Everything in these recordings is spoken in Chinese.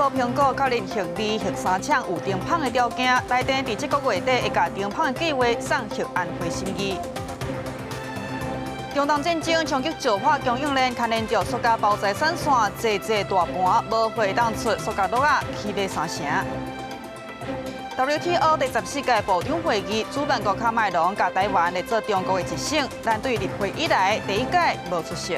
报苹果确认核2、核3厂有停放的条件，台电伫这个月底会甲停放的计划送核安会审议。中东战争冲击石化供应链，牵连着塑胶包材产线济大盘无会当出塑胶袋啊，起码3成。WTO 第14届部长会议，主办国卡麦隆甲台湾来做中国的一省，但对入会以来第一届无出席。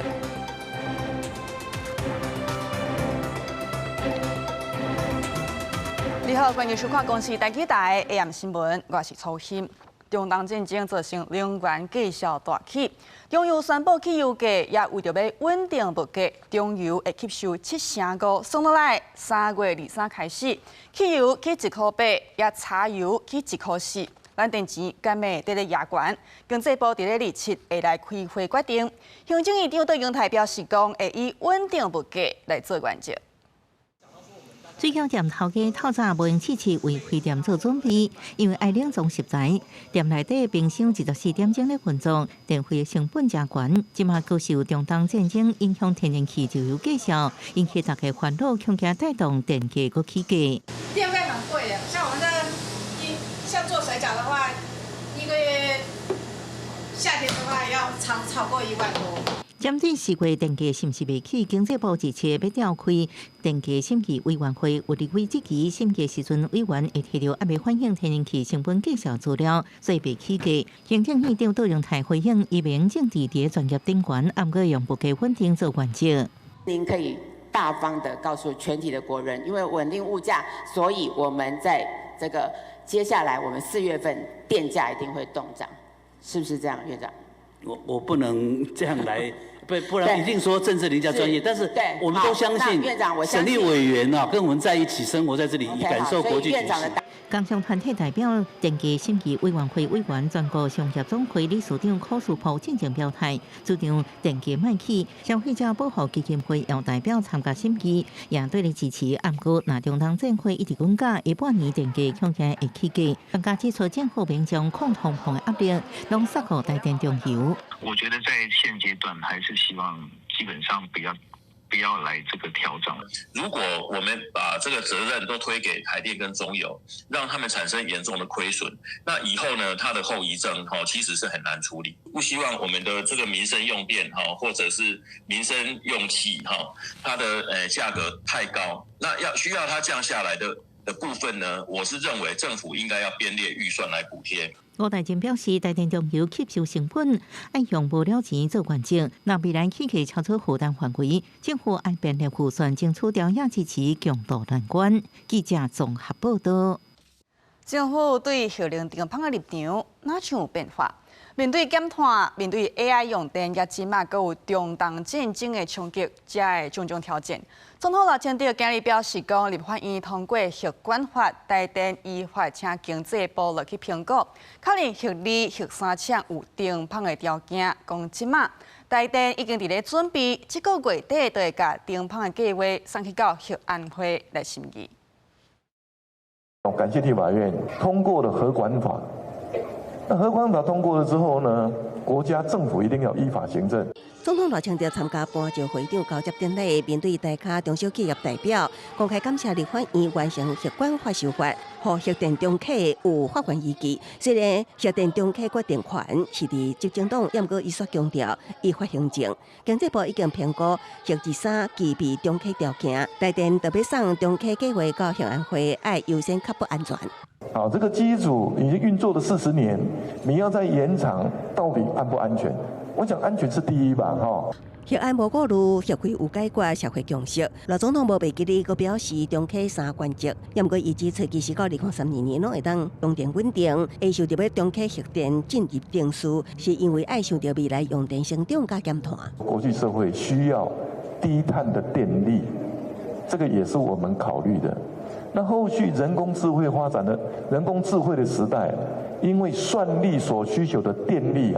你好，欢迎收看公视台记台 AM 新闻，我是曹鑫。中东战争造成能源价销大起，中油宣布汽油价也为着要稳定物价，中油会吸收7%，算落来3月23开始，汽油起1.8块，也柴油起1.4块。咱电钱敢会得咧压悬？经济部伫咧27会来开会决定，行政院长对英台表示讲，会以稳定物价来做原则。水饺店头家透早无用试为开店做准备，因为爱冷藏食材，店内底冰箱24点钟咧运作，电费成本真悬。即马遭受中东战争影响，天然气就有介绍，引起大家烦恼，恐惊带动电价阁起价。电费蛮贵的，像我们像做水饺的话，一个月夏天的话要超过1万多。针对4月电价是毋是未起，经济部日前要召开电价审议委员会，有立委质疑审议时阵委员会提到还未反映天然气成本介绍资料，所以未起价。行政院长杜荣泰回应，伊明政治伫专业顶悬，暗过用物价稳定做原则。您可以大方的告诉全体的国人，因为稳定物价，所以我们在这个接下来我们4月份电价一定会动涨，是不是这样，院长？我不能这样来，不然一定说政治凌驾专业。但是我们都相信，院长，我省立委员啊，跟我们在一起生活在这里，感受国际局势。工商团体代表电价审议委员会委员全国商业总会理事长柯树波正式表态，主张电价卖起，消费者保护基金会要代表参加审议，也对你支持。不过，那中东战会一直讲价，下半年电价恐惊会起价。专家指出，政府民众抗通膨的压力，拢适合台电中油。我觉得在现阶段还是希望基本上不要来这个调整。如果我们把这个责任都推给台电跟中油，让他们产生严重的亏损，那以后呢，它的后遗症其实是很难处理。不希望我们的这个民生用电或者是民生用气它的价格太高，那需要它降下来的部分呢，我是认为政府应该要编列预算来补贴。吴大臣表示，台电中油吸收成本，爱用无了钱做原则。若未来起价超出负担范围，政府爱编列预算，争取调压支持，强度难关。记者综合报道。政府对核能停放的立场哪像有变化？面对减碳，面对 AI 用电，也即马阁有中东战争的冲击，才会种种挑战。总统赖清德今日表示讲，立法院通过核管法，台电依法请经济部落去评估，确认核2、核3厂有停放的条件。讲即马台电已经伫咧准备，这个月底就会甲停放的计划送去到核安会来审议。感谢立法院通过了核管法。那核管法通过了之后呢，国家政府一定要依法行政。总统赖清德参加颁奖会场交接典礼，面对大咖中小企业代表，公开感谢立法院完成核管法修法，予核电中企有法源依据。虽然核电中企决定权是伫执政党，也毋过伊却强调依法行政。经济部已经评估核2、3具备中企条件，台电特别送中企计划到核安会，爱优先确保安全。好，这个机组已经运作了40年，你要再延长，到底安不安全？我想安全是第一吧，核安无顾虑，社会有解决社会共识。老总统无袂记哩，佮表示中企3关键，也毋过伊指出，其实到2032年拢会当供电稳定，会想着要中企核电进入定数，是因为爱想着未来用电成长加减碳。国际社会需要低碳的电力，这个也是我们考虑的。那后续人工智慧发展的人工智慧的时代，因为算力所需求的电力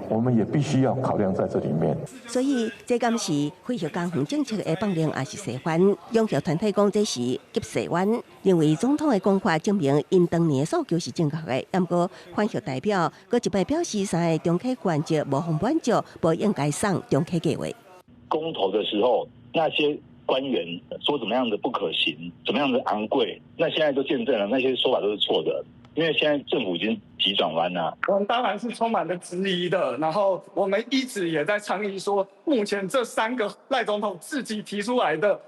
我们也必须要考量在这里面。所以，这敢是废核工园政策的放量，也是示范。用核团体讲这是急示弯，认为总统的讲法证明因当年的诉求是正确的。不过，反核代表搁一摆表示，3个中企原则无法满足，不应该送中企计划。公投的时候，那些官员说怎么样的不可行，怎么样的昂贵，那现在都见证了那些说法都是错的，因为现在政府已经急转弯了。我们当然是充满了质疑的，然后我们一直也在倡议说，目前这3个赖总统自己提出来的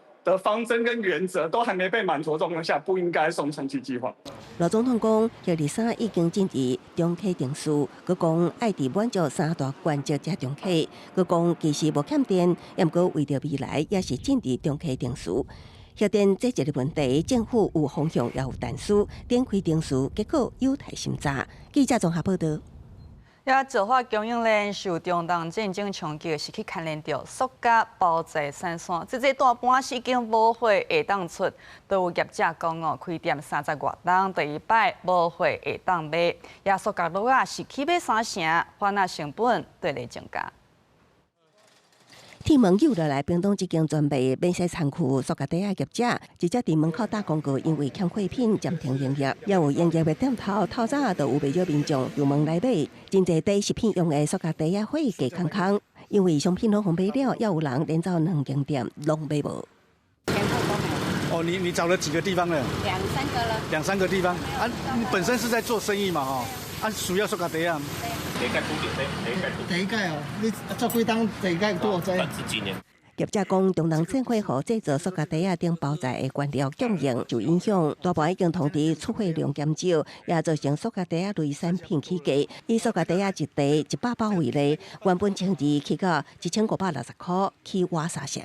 方针跟原则都还没被满足的状况下，不应该送重启计划。罗总统讲，叶二三已经进入中客定数，佮讲爱伫满足3大原则加中客，佮讲其实无欠电，也毋过为着未来也是进入中客定数。核电这一个问题，政府有方向也有弹书，展开定数，结果有待审查。记者综合报道。也造化供应链受中东战争冲击，是去牵连到塑胶包材散散，这大半是已经无货会当出，都有业者讲哦，开店30外档，第一摆无货会当卖，也塑胶袋啊是起码3成，反而成本对来增加。天门又落来，屏东一间专卖免洗仓库塑胶袋业者，直接伫门口打广告，因为欠货品暂停营业。也有营业的店头透早就有不少民众入门来买，真侪袋食品用的塑胶袋也货价空空，因为商品拢红卖了，也有人连走2间店拢买无。哦，你找了几个地方了？2、3个了。2、3个地方啊？你本身是在做生意嘛？哈，啊，主要塑胶袋啊。第一届哦，你做几档？第一届多少？30几年。业者讲，中东战火和制作塑胶袋等包材的原料供应受影响，大半已经通知出货量减少，也造成塑胶袋类产品起价。以塑胶袋一袋100包为例，原本1200起到1560块，起挖3成。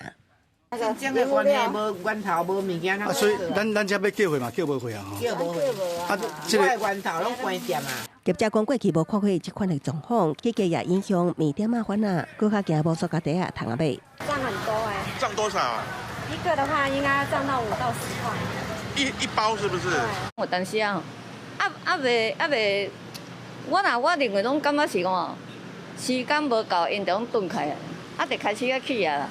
竞争的关系，无源头，无物件。所以咱这要叫货嘛，叫无货啊。叫无货。啊，这个源头拢关店啊。业者讲过去无看过这款的状况，起价也影响面点麻烦啊，更加惊无塑胶袋通啊买。涨很多哎。涨多少？一个的话应该涨到5到10块。一包是不是？我担心啊，袂，我认为拢感觉是讲，时间无够，因就拢顿开啊，得开始要起啊啦。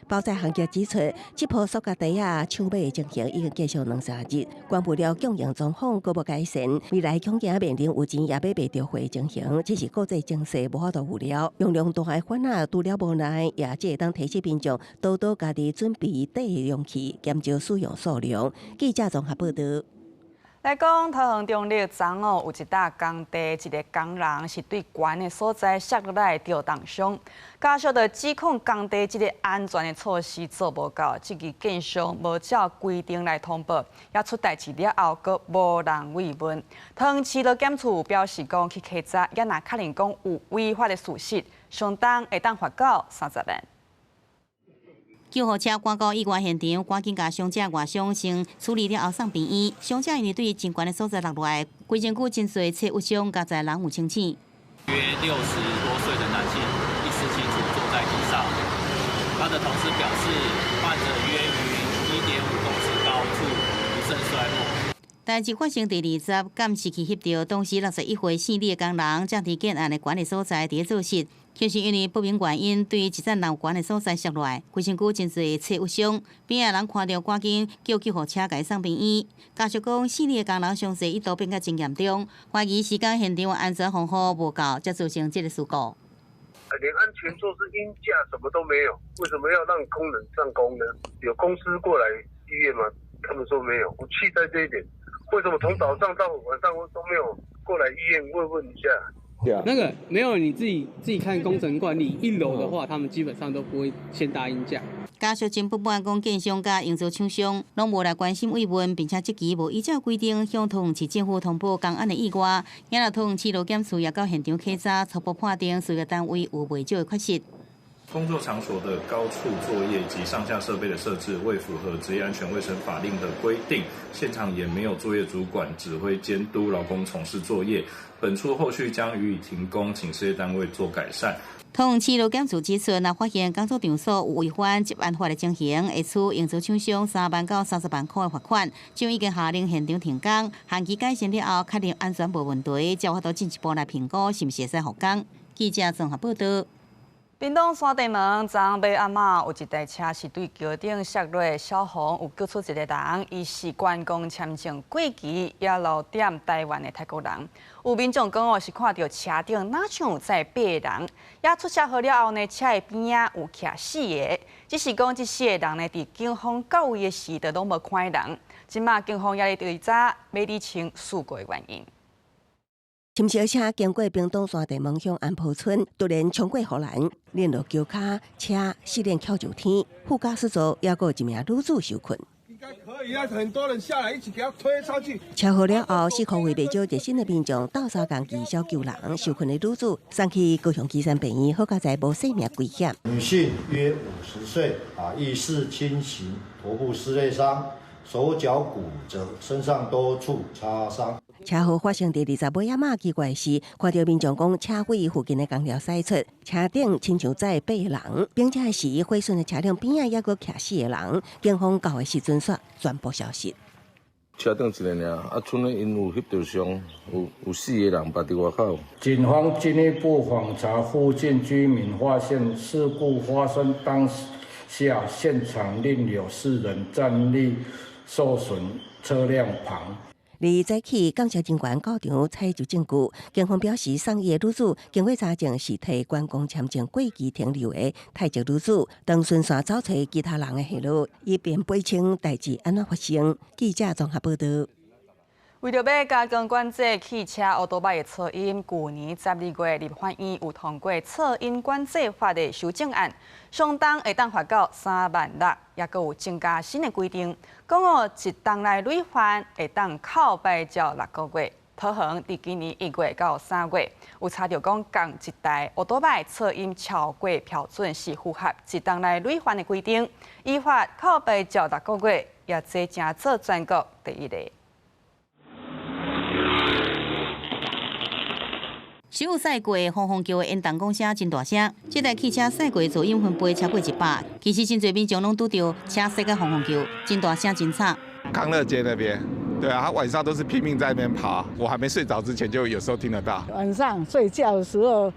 包材行业指出，这波塑胶袋抢买的情形已经继续2-3日，关乎了供应状况阁无改善，未来恐惊面临有钱也买袂到货的情形，只是国际经济无法度预料。用量大的款啊，除了无奈，也只会当提醒民众多多家己准备底容器，减少使用数量。记者综合报道。来讲，桃园中立昨哦有一搭工地，一个工人是对悬的所在摔落来吊重伤，加上着指控工地这个安全的措施做无够，这个建商无照规定来通报，也出代志了后，阁无人慰问。桃园市路检处表示讲，去稽查，也若确认讲有违法的事实，相当会当罚到30万。救护车赶到意外现场，赶紧将伤者外伤先处理了后送病院。伤者因为对真悬的所在落来，规身躯真侪切瘀伤，加在人有清醒。约60多岁的男性意识清楚坐在地上，他的同事表示，患者约于1.5公尺高处不慎摔落。代志发生第20日，监视器翕到当时61岁姓李的工人，正伫建案的管理所在伫做事。却是因为不明原因，对一盏楼悬的所在摔落来，规身躯真侪切瘀伤。边仔人看到赶紧叫救护车甲伊送病院。家属讲，死里的工人伤势一度变甲真严重，怀疑是讲现场的安全防护无够，才造成这个事故。连安全措施、鹰架什么都没有，为什么要让工人上工呢？有公司过来医院吗？他们说没有，我气在这一点。为什么从早上到晚上都没有过来医院问一下？那个没有，你自己看工程惯例，1楼的话，他们基本上都不会先搭鹰架。家属真不满，讲建商甲营造厂商拢无来关心慰问，并且积极无依照规定向桃园市政府通报公安的意外。今日桃园市路检处也到现场稽查，初步判定事业单位有未少的缺失。工作场所的高处作业及上下设备的设置未符合职业安全卫生法令的规定，现场也没有作业主管指挥监督劳工从事作业。本处后续将予以停工，请事业单位做改善。桃园市路检处指出，若发现工作场所有违反执案法的情形，会处营造厂商3万到30万块的罚款。就已经下令现场停工，限期改善了后，确认安全无问题，才有法度进一步来评估是毋是会使复工。记者综合报道。屏东山地门昨晚暗暝有一台车是对桥顶摔落，消防有救出一个人，伊是观光签证过期也落点台湾的泰国人。有民众讲是看到车顶哪像有载8个人，也出车祸了后呢，车的边仔有徛4个，只是讲这4个人呢，伫警方到位的时就拢无看到人。今麦警方也咧调查要厘清事故的原因。 深小车经过屏东山地门向安坡村，突然冲过护栏，连落桥卡，车四连翘上天，副驾驶座也有一名女子受困。应该可以啊，很多人下来一起给他推上去。车祸了后，市区为未少热心的民众到沙港技小救人，受困的女子送去高雄基山病院，好佳在无生命危险。女性约50岁，意识清醒，头部撕裂伤，手脚骨折，身上多处擦伤。 车祸发生伫20尾仔奇怪是，看到民众讲车尾附近的工条驶出，车顶亲像载8个人，并且是毁损的车辆边仔也阁徛4个人。警方到的时阵说全部消失。车顶一个尔，村里因有翕到伤，有4个人捌伫外口。警方进一步访查附近居民，发现事故发生当下现场另有4人站立受损车辆旁。 2早起，感谢警员到场采集证据。警方表示，送医的女子经过查证是替观光签证过期停留的泰籍女子，当顺线找找其他人的下落，以便厘清代志安怎发生。记者综合报道。 为着要加强管制汽车、乌托邦的噪音，去年12月立法院有通过噪音管制法的修正案，相当会当罚到3万6，也阁有增加新的规定，讲一档内累犯会当扣牌照6个月，讨衡伫今年1月到3月，有查到讲共一台乌托邦噪音超过标准是符合一档内累犯的规定，依法扣牌照6个月，也这正做全国第1个。 小有驶过红红桥的延动讲声真大声，这台汽车驶过噪音分贝超过100，其实真侪民众拢拄到车驶到红红桥，真大声真吵。康乐街那边，对啊，他晚上都是拼命在那边爬，我还没睡着之前就有时候听得到。晚上睡觉的时候，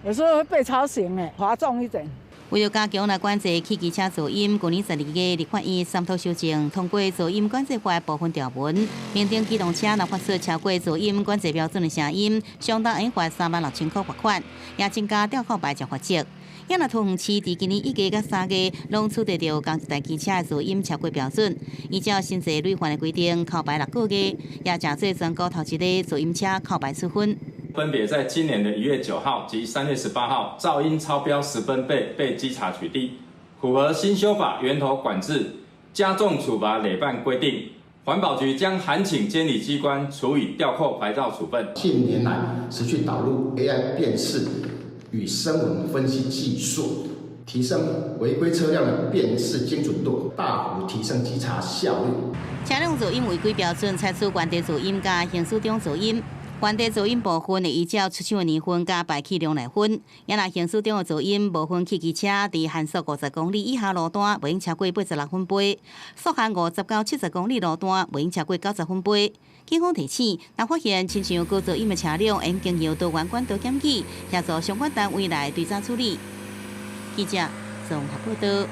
有时候会被吵醒诶，滑重一点。 为了加强来管制汽机车噪音，去年12月立法院3读修正通过噪音管制法的部分条文，明定机动车若发出超过噪音管制标准的声音，相当应罚3万6千块罚款，也增加吊扣牌照罚则。也若桃园市伫今年1月到3月拢处理到共一台机车的噪音超过标准，依照新制累犯的规定，扣牌6个月，也正做全国头一个噪音车扣牌处分。 分别在今年的1月9号及3月18号，噪音超标10分贝被稽查取缔，符合新修法源头管制加重处罚累犯规定。环保局将函请监理机关处以吊扣牌照处分。近年来，持续导入 AI 辨识与声纹分析技术，提升违规车辆的辨识精准度，大幅提升稽查效率。车辆噪音违规标准采取原地噪音加行驶中噪音。 原地噪音部分会依照出厂的年份加排气量来分，也若行驶中的噪音无分汽机车伫限速50公里以下路段，袂用超过86分贝；速限50到70公里路段，袂用超过90分贝。警方提醒，若发现亲像高噪音的车辆，应经由多元管道检举，协助相关单位来对查处理。记者综合报道。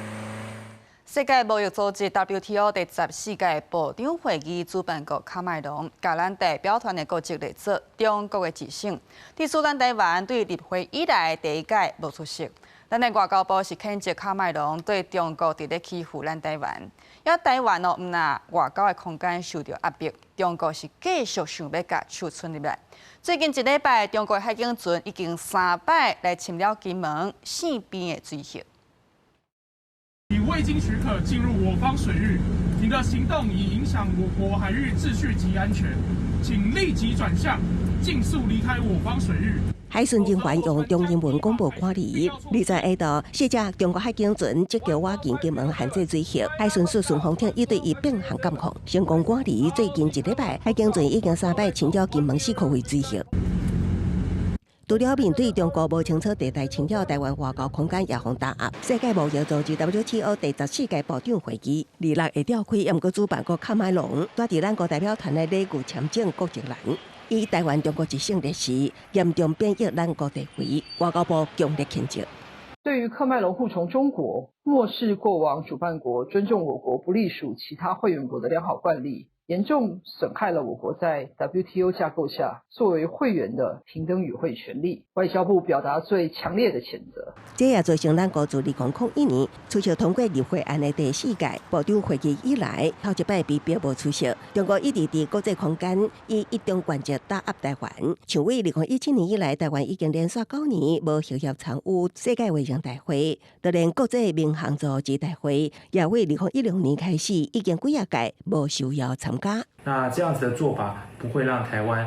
世界贸易组织 WTO 第14届部长会议主办国卡麦隆，甲咱代表团的国籍列作中国的之省，伫苏咱台湾对立会以来第1届无出席。咱的外交部是谴责卡麦隆对中国伫咧欺负咱台湾，也台湾毋若外交的空间受到压迫，中国是继续想要甲手伸入来。最近1礼拜，中国海警船已经3摆来侵了金门4边的水域。 你未经许可进入我方水域，你的行动已影响我国海域秩序及安全，请立即转向，尽速离开我方水域。海巡人员用中英文广播管理，20下晡，谢谢中国海警船积极挖进金门限制水域，海巡署巡防艇已对伊并行监控，成功管理。最近1礼拜，海警船已经3摆侵扰金门4区域水域。 除了面对中国无清楚地带侵扰台湾外交空间也防打压，世界贸易组织 WTO 第14届部长会议26会召开，也毋过主办国卡麦隆带伫咱国代表团的礼具签证国籍栏，以台湾中国之省烈士严重贬抑咱国地位，外交部强烈谴责。对于喀麦隆护从中国，漠视过往主办国尊重我国不隶属其他会员国的良好惯例，严重损害了我国在 WTO 架构下作为会员的平等与会权利。外交部表达最强烈的谴责。这也造成咱国自2001年出席通过议会案的第4届部长会议以来，头一摆被表无出席。中国一直在国际空间以一中原则打压台湾。像为2017年以来，台湾已经连续9年无协调参与世界卫生大会，就连国际民航组织大会，也为2016年开始已经几届无受邀参加。那这样子的做法不会让台湾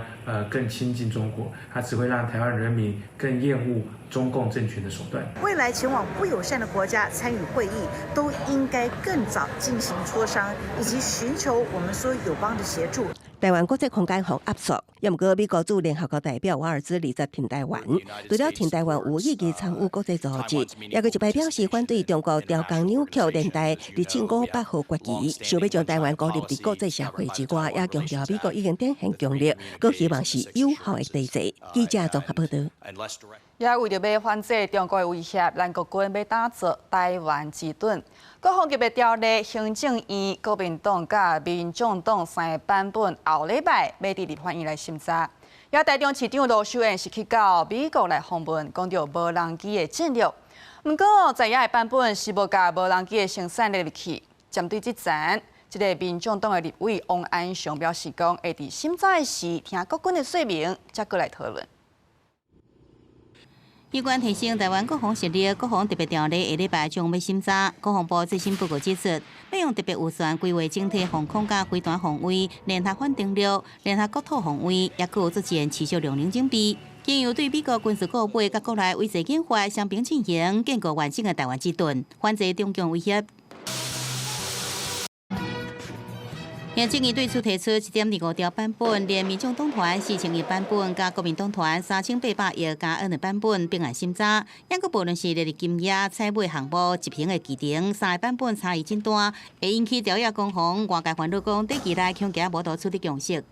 更亲近中国，它只会让台湾人民更厌恶中共政权的手段。未来前往不友善的国家参与会议，都应该更早进行磋商，以及寻求我们所友邦的协助。台湾国际空间防压缩，也不过美国驻联合国代表瓦尔兹20挺台湾，除了挺台湾有意义参与国际组织，也佮一摆表示反对中国调降扭曲年代2,500号国旗，想要将台湾孤立伫国际社会之外，也强调美国已经展现强力，佮希望是有效的抵制。记者综合报道。也为着要反制中国的威胁，咱国军要打造台湾之盾。国防级别条例行政院、国民党甲民众党3个版本，后礼拜要伫立法院来审查。也台中市长罗秀燕是去到美国来访问，讲到无人机的战略。不过在野的版本是无甲无人机的生产列入去。针对这层，一个民众党的立委王安祥表示讲，会伫审查时听国军的说明，再过来讨论。有关提升台湾国防实力，国防特别条例下礼拜将要审查。国防部最新报告指出，要用特别预算规划整体防空甲飞弹防卫、联合反登陆、联合国土防卫，也有组建持续量能整备，经由对美国军事顾问甲国内威胁研发相并进行，建构完整的台湾之盾，反制中共威胁。行政院对此提出1.25条版本，连民众党团4,000亿版本，加国民党团3,800亿加2版本并案审查。也个无论是列入金额、采买项目、执行的期程，3个版本差异真大，会引起朝野攻防。外界烦恼讲，短期内恐惊无法取得共识。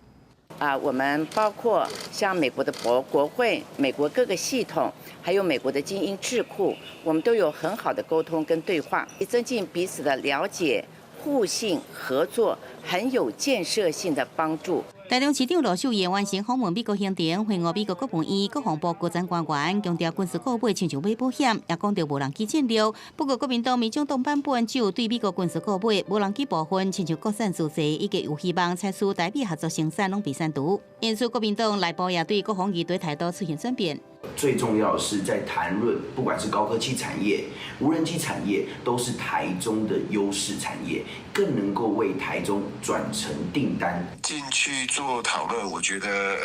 我们包括像美国的国会、美国各个系统，还有美国的精英智库，我们都有很好的沟通跟对话，以增进彼此的了解。互信合作很有建设性的帮助。台中市长罗秀燕完成访问美国行程，会晤美国国务院、国防部高层官员，强调军事顾问亲像买保险，也讲到无人机战略。不过国民党、民众党版本只有对美国军事顾问、无人机部分亲像国产自制，以及有希望采取台美合作生产拢比三图。因此，国民党内部也对国防议题态度出现转变。最重要的是在谈论，不管是高科技产业、无人机产业，都是台中的优势产业，更能够为台中转成订单。进去做讨论，我觉得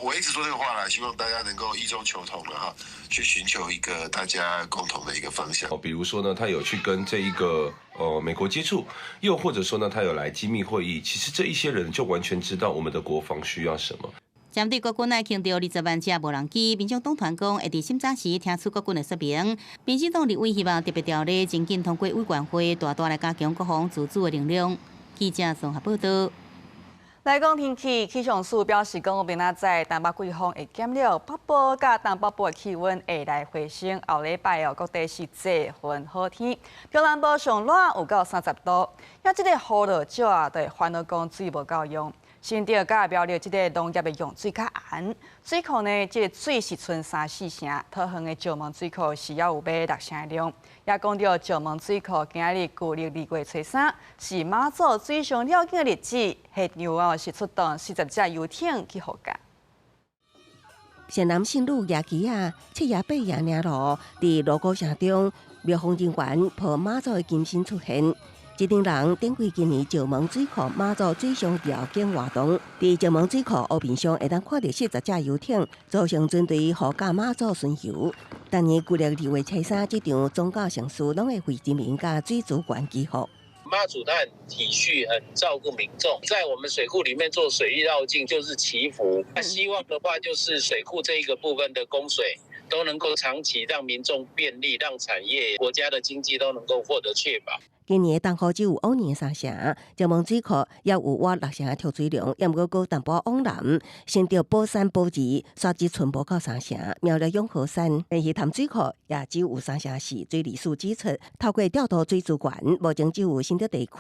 我一直说这个话啦，希望大家能够异中求同了哈，去寻求一个大家共同的一个方向。比如说呢，他有去跟这一个美国接触，又或者说呢，他有来机密会议，其实这一些人就完全知道我们的国防需要什么。针对国军来强调20万架无人机，民众党团讲会伫审查时听出国军的说明。民进党立委希望特别条例尽紧通过委员会，大大来加强国防自主的能量。记者综合报道。来讲天气，气象署表示讲，明仔载东北季风会减弱，北部甲东北部的气温会来回升。后礼拜各地是热云好天，中南部上热有到30度。也即个雨落少，就会烦恼讲水无够用。新竹甲苗栗即个农业的用水较严，水库呢，即个水是剩3-4成，桃园的石门水库是要有买6成的量。也讲到石门水库今日旧历2月初3，是马祖水上了境的日子，下场是出动40只游艇去护驾。善男信女夜期7夜8夜领路，伫锣鼓城中，庙方人员抱马祖的金身出现。一等人顶规今年石门水库马祖水上调景活动，伫石门水库湖面上会当看到40只游艇，组成军队护驾马祖巡游。当年旧历2月初3，这场宗教盛事拢会为人民甲水资源祈福。妈祖他很体恤，很照顾民众，在我们水库里面做水域绕境就是祈福。那希望的话，就是水库这一个部分的供水都能够长期让民众便利，让产业、国家的经济都能够获得确保。今年的东河只有往年3成，石门水库也有挖6成的跳水量，也毋过高淡薄往南，先到宝山、宝二，刷至全部到3成。苗栗永和山连溪潭水库也只有3成4，水利署指出，透过调度水资源，目前只有新德地区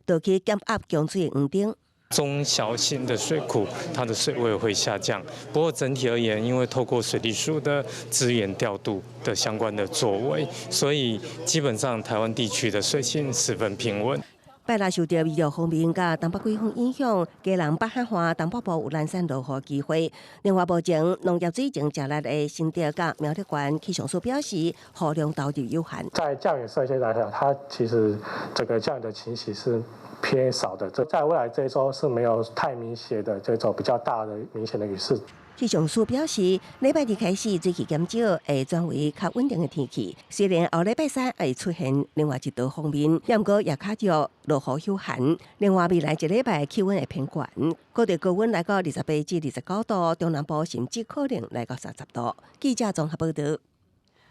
都去减压供水的黄顶。中小型的水库，它的水位会下降。不过整体而言，因为透过水利署的资源调度的相关的作为，所以基本上台湾地区的水性十分平稳。拜六受到预料方面甲东北季风影响，嘉南北海岸东北部有零散落雨机会。另外，目前农业水情较力的新竹甲苗栗县气象署表示，雨量导入有限。在降雨色线来讲，它其实整个降雨的情形是偏少的，在未来这一周是没有太明显的这种比较大的明显的雨势。气象署表示，礼拜二开始水气减少，会转为较稳定的天气。虽然后礼拜3会出现另外一道锋面，不过也卡着落雨有限。另外，未来一礼拜气温会偏悬，各地高温来到28至29度，中南部甚至可能来到30度。记者综合报道。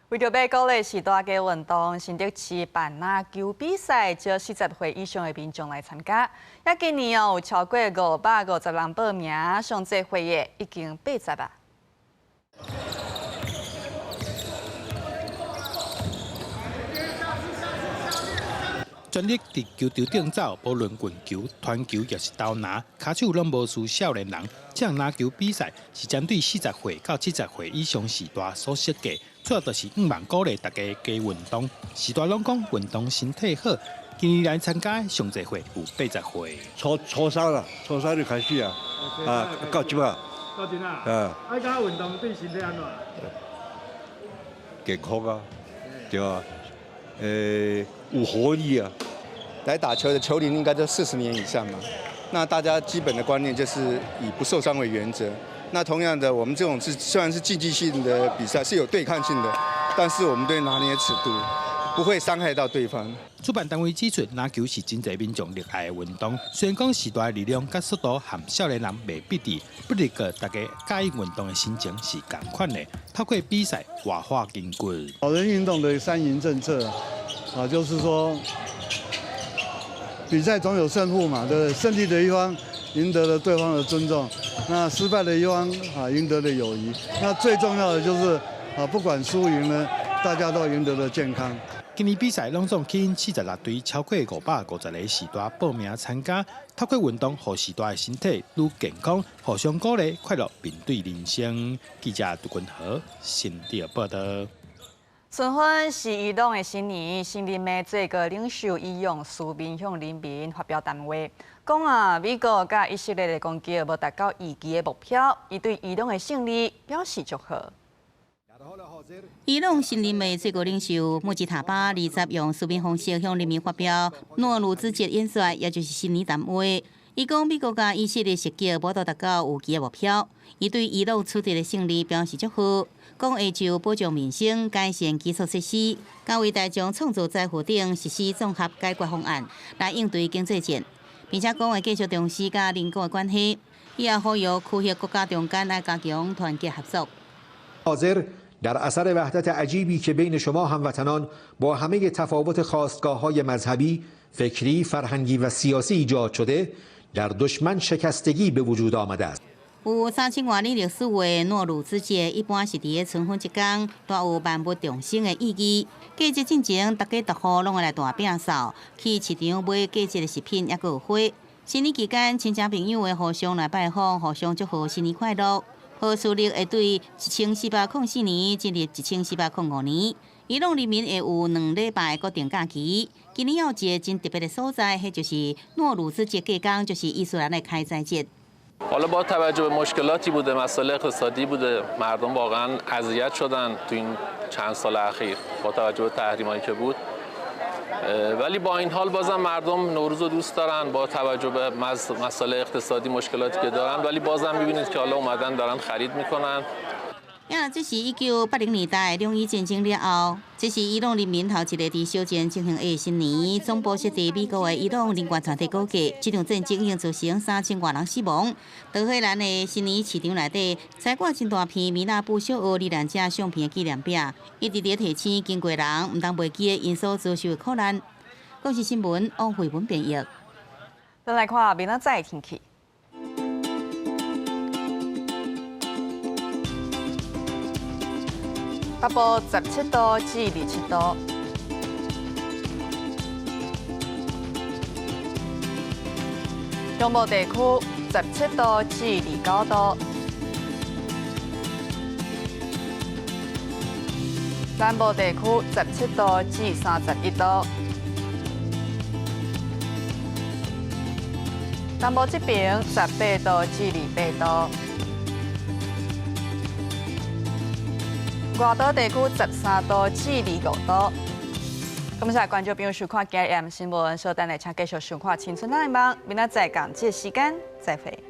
为着要鼓励时代嘅运动，新竹市办篮球比赛，招40岁以上的民众来参加。也今年有超过550人报名，上届会议已经80啊。全力伫球场顶走，无论棍球、团球，也是投篮，骹手拢无输少年人。这项篮球比赛是针对40岁到70岁以上时代所设计，主要就是希望鼓励大家加运动。时代拢讲运动身体好，今年来参加上侪会有80岁。初三啦，初三就开始啊，到即啊。到今啊。爱讲运动对身体安怎？健康啊，对啊。有活力啊！来打球的球龄应该都40年以上嘛。那大家基本的观念就是以不受伤为原则。那同样的，我们这种虽然是竞技性的比赛，是有对抗性的，但是我们对拿捏尺度，不会伤害到对方。主办单位指出，篮球是真侪民众热爱的运动。虽然讲时代的力量甲速度和少年人未必敌，不过大家介意运动的心情是同款的。透过比赛活化筋骨。老人运动的3赢政策啊，就是说比赛总有胜负嘛，对不对？胜利的一方赢得了对方的尊重，那失败的一方啊赢得了友谊。那最重要的就是啊，不管输赢呢，大家都赢得了健康。今年比赛拢总吸引46队，超过550个时代报名参加。透过运动，让时代的身体愈健康，互相鼓励，快乐面对人生。记者杜君和新竹报道。春分是移动的新年，新任的这个领袖以用书面向人民发表谈话，讲美国甲以色列的攻击无达到预期的目标，伊对移动的胜利表示祝贺。伊朗新任的最高领袖穆吉塔巴20用书面方式向人民发表诺鲁兹节演说，也就是新年谈话。伊讲美国甲以色列袭击无达到预期的目标，伊对伊朗取得的胜利表示祝贺，讲会就保障民生、改善基础设施、甲为大众创造财富等实施综合解决方案，来应对经济战，并且讲会继续重视甲邻国的关系。伊也呼吁区域国家中间来加强团结合作。در اثر وحدت عجیبی که بین شما هموطنان با همه تفاوت خاستگاه‌های مذهبی، فکری، فرهنگی و سیاسی ایجاد شده، در دشمن شکستگی به وجود آمده است. 有3000多年历史的诺鲁兹节，一般是伫个春分一天，带有万物重生的意义。过节进前，大家逐户拢会来大摒扫，去市场买过节的食品，也有花。新年期间，亲戚朋友会互相来拜访，互相祝贺新年快乐。好事力会对1404年进入1405年。伊朗人民会有2礼拜固定假期。今年有一个真特别的所在，迄就是诺鲁兹节隔天，就是伊斯兰的开斋节。حالا با توجه به مشکلاتی بوده، مسائل اقتصادی بوده، مردم واقعا اذیت شدن تو این چند سال اخیر با توجه به تحریمایی که بود. ولی با این حال بازم مردم نوروز رو دوست دارن با توجه به مسائل اقتصادی مشکلاتی که دارن، ولی بازم می‌بینید که حالا اومدن دارن خرید میکنن. 这是1980年代两伊战争了后，这是伊朗人民头一个伫小战进行的新年。总部设伫美国的伊朗人权团体估计，这场战争已经造成3000多人死亡。德黑兰的新年市场内底，采挂真大片米纳布小俄罹难者相片的纪念碑，一直伫提醒经过人毋当袂记因所遭受的苦难。国际新闻王慧文编译。再来看明仔载的天气。北部17度至27度，中部地区17度至29度，南部地区17度至31度，南部这边18度至28度。外岛地区13度至26度。感谢观众朋友收看今日 AM 新闻，稍等来请继续收看《青春那一帮》，明仔载港这时间再会。